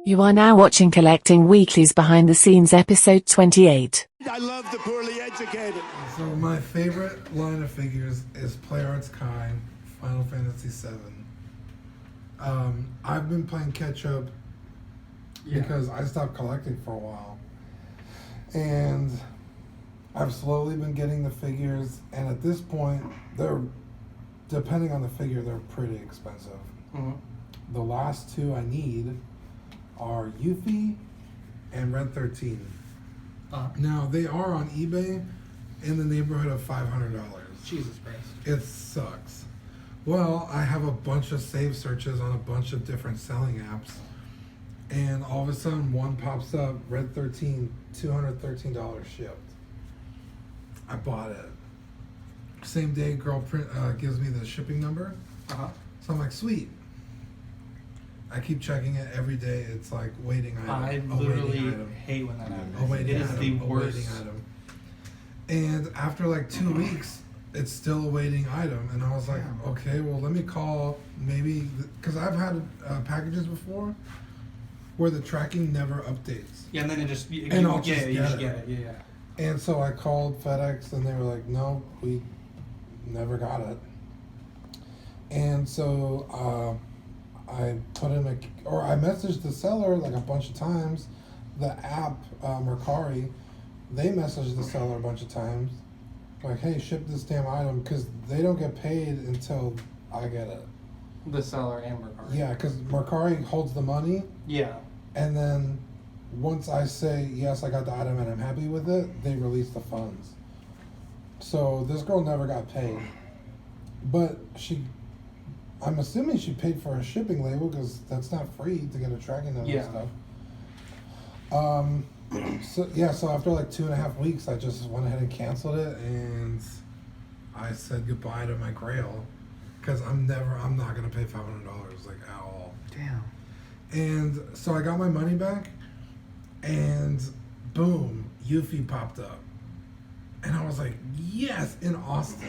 You are now watching Collecting Weekly's Behind the Scenes episode 28. I love the poorly educated. So my favorite line of figures is PlayArts Kai, Final Fantasy VII. I've been playing catch up because I stopped collecting for a while. And I've slowly been getting the figures, and at this point, they're, depending on the figure, they're pretty expensive. Mm-hmm. The last two I need are Yuffie and Red 13. Now, they are on eBay in the neighborhood of $500. Jesus Christ. It sucks. Well, I have a bunch of save searches on a bunch of different selling apps, and all of a sudden one pops up, Red 13, $213 shipped. I bought it. Same day, girl gives me the shipping number. Uh-huh. So I'm like, sweet. I keep checking it every day. It's like waiting item. I literally hate when that happens. It is the worst. Waiting item. And after like 2 weeks, it's still a waiting item. And I was like, okay, well, let me call maybe, because I've had packages before where the tracking never updates. Yeah, and then it just, you And I'll get just it, you get just it. get it, yeah. And so I called FedEx, and they were like, no, we never got it. And so I put in I messaged the seller like a bunch of times. The app, Mercari, they messaged the seller a bunch of times. Like, hey, ship this damn item, because they don't get paid until I get it. The seller and Mercari. Yeah, because Mercari holds the money, Yeah. and then once I say, yes, I got the item and I'm happy with it, they release the funds. So this girl never got paid. But I'm assuming she paid for a shipping label, because that's not free to get a tracking number and stuff. So after like 2.5 weeks, I just went ahead and canceled it, and I said goodbye to my Grail, because I'm not gonna pay $500 like at all. Damn. And so I got my money back, and boom, Yuffie popped up, and I was like, yes, in Austin.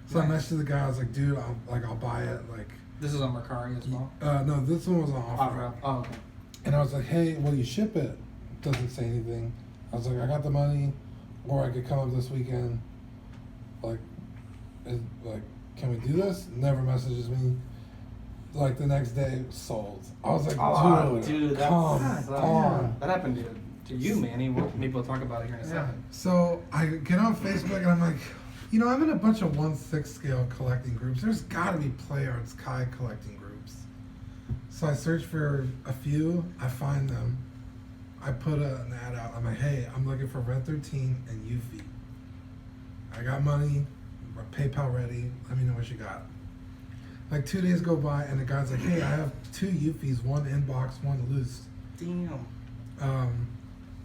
So I messaged the guy. I was like, dude, I'll buy it. Like, This is on Mercari as well? no, this one was on offer. Oh, okay. And I was like, hey, will you ship it? Doesn't say anything. I was like, I got the money, or I could come up this weekend. Like, can we do this? Never messages me. Like the next day, sold. I was like, dude, come on. That happened to you, Manny. Maybe we'll talk about it here in a second. So I get on Facebook, and I'm like, I'm in a bunch of 1/6 scale collecting groups. There's got to be PlayArts Kai collecting groups. So I search for a few. I find them. I put an ad out. I'm like, hey, I'm looking for Red 13 and Yuffie. I got money. PayPal ready. Let me know what you got. Like 2 days go by, and the guy's like, hey, I have 2 Yuffies, one in box, one loose. Damn.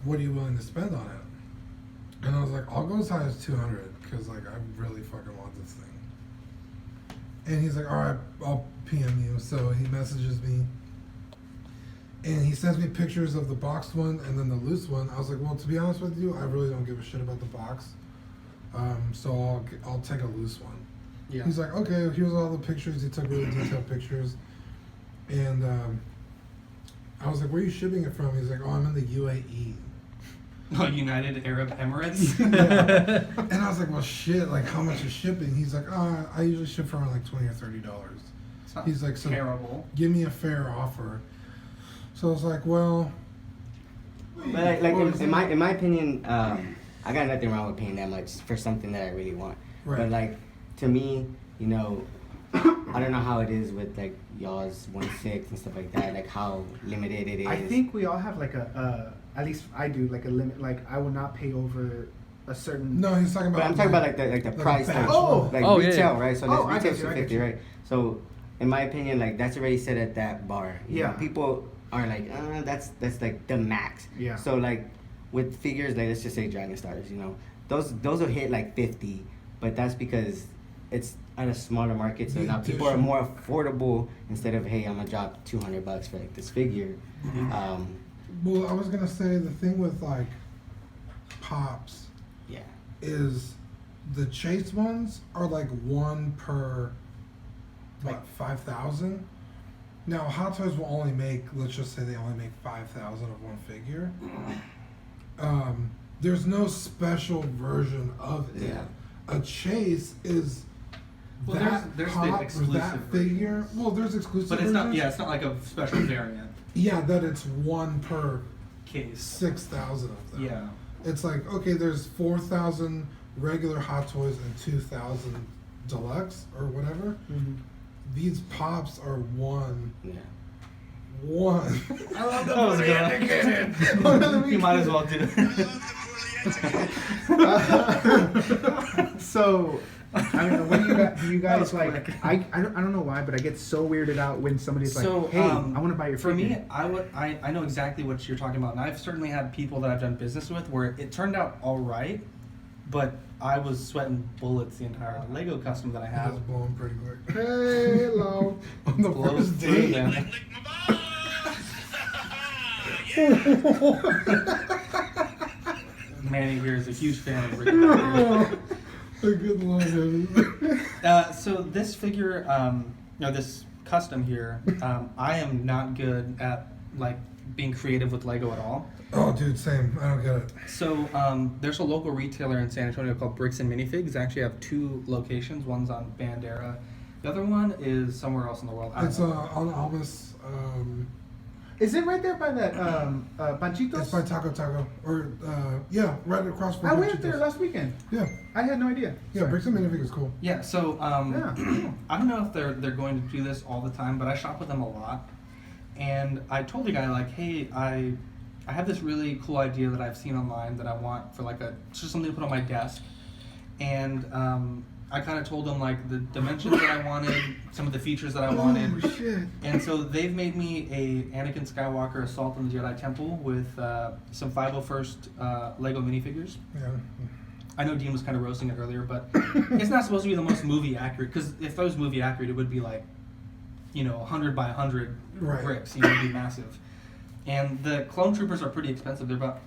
What are you willing to spend on it? And I was like, I'll go as high as 200, because like I really fucking want this thing. And he's like, all right, I'll PM you. So he messages me, and he sends me pictures of the boxed one and then the loose one. I was like, well, to be honest with you, I really don't give a shit about the box. So I'll take a loose one. Yeah. He's like, okay, here's all the pictures. He took really detailed pictures. And I was like, where are you shipping it from? He's like, oh, I'm in the UAE. Oh, United Arab Emirates? Yeah. And I was like, well, shit, like, how much is shipping? He's like, I usually ship for around like $20 or $30. He's like, so terrible. give me a fair offer. So I was like, well. But like in my opinion, I got nothing wrong with paying that much for something that I really want. Right. But like, to me, I don't know how it is with like y'all's 1/6 and stuff like that, like how limited it is. I think we all have like at least I do, like a limit. Like I will not pay over a certain. No, he's talking about. But I'm talking about like the price batch. tag. Like retail, yeah. right? So Oh, I retail get you, I get 250, you. right? So in my opinion, like that's already set at that bar. You know, Yeah. people are like, that's like the max. Yeah. So like with figures, like let's just say Dragon Stars, those will hit like 50, but that's because it's at a smaller market, so now people are more affordable instead of, hey, I'm gonna drop $200 for like this figure. Well, I was gonna say the thing with like pops Yeah. is the chase ones are like one per Like 5,000, Now, Hot Toys will only make, let's just say they only make 5,000 of one figure. There's no special version of it. Yeah. A chase is Well, that there's the pop or exclusive that figure. versions. Well, there's exclusive But it's not. versions. Yeah, it's not like a special variant Yeah, that it's one per case. 6,000 of them. Yeah. It's like, okay, there's 4,000 regular Hot Toys and 2,000 deluxe or whatever. Mhm. These pops are one. Yeah. One. I love the That was poorly good. educated. You might as well do it. So, I don't know. What do you guys? Do you That guys was like? quick. I don't know why, but I get so weirded out when somebody's So, like, "Hey, I want to buy your For figure." me, I know exactly what you're talking about, and I've certainly had people that I've done business with where it turned out all right, but I was sweating bullets the entire Lego custom that I It have. was blowing pretty quick. Hello. On the Blows first through date. them. Manny here is a huge fan of Rick and Morty. A good line. So this figure, this custom here, I am not good at like being creative with Lego at all. Oh, dude, same. I don't get it. So there's a local retailer in San Antonio called Bricks and Minifigs. They actually have 2 locations. One's on Bandera. The other one is somewhere else in the world. I don't It's know. on Almas. Is it right there by that Panchitos? It's by Taco Taco. Or, yeah, right across from I went Panchitos. there last weekend. Yeah. I had no idea. Yeah, Bricks and Minifig is cool. Yeah, so Yeah. I don't know if they're going to do this all the time, but I shop with them a lot. And I told the guy like, hey, I have this really cool idea that I've seen online that I want for like just something to put on my desk. And I kind of told him like the dimensions that I wanted, some of the features that I wanted. Oh, shit. And so they've made me a Anakin Skywalker Assault on the Jedi Temple with some 501st Lego minifigures. Yeah. I know Dean was kind of roasting it earlier, but it's not supposed to be the most movie accurate, because if it was movie accurate, it would be like, 100 by 100 Right. bricks. It'd be massive. And the clone troopers are pretty expensive. They're about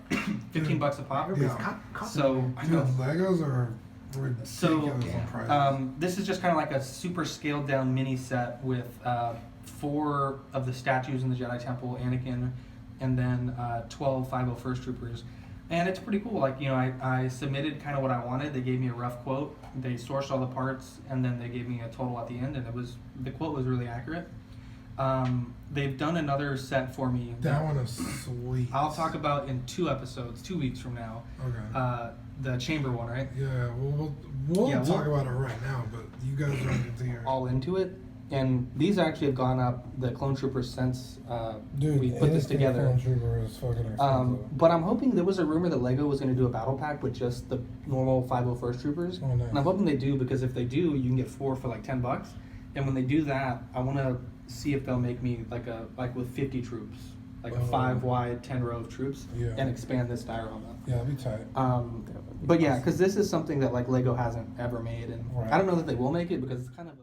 $15 a pop. Yeah. So I Dude, know. Legos are ridiculous So on prices. this is just kind of like a super scaled down mini set with 4 of the statues in the Jedi Temple, Anakin, and then 12 501st troopers. And it's pretty cool. Like, I submitted kind of what I wanted. They gave me a rough quote. They sourced all the parts, and then they gave me a total at the end, and the quote was really accurate. They've done another set for me. That one is sweet. I'll talk about in 2 episodes, 2 weeks from now. Okay. The chamber one, right? Yeah, we'll Yeah, talk we'll- about it right now, but you guys are going to hear. All into it. And these actually have gone up, the clone troopers, since Dude, we put this anything together. Clone Trooper is fucking expensive. But I'm hoping, there was a rumor that Lego was going to do a battle pack with just the normal 501st troopers. Oh, nice. And I'm hoping they do, because if they do, you can get 4 for like $10. And when they do that, I want to see if they'll make me like with 50 troops, like a Oh. 5 wide, 10 row of troops, Yeah. and expand this diorama. Yeah, it'll be tight. But yeah, because this is something that like Lego hasn't ever made, and Right. I don't know that they will make it, because it's kind of a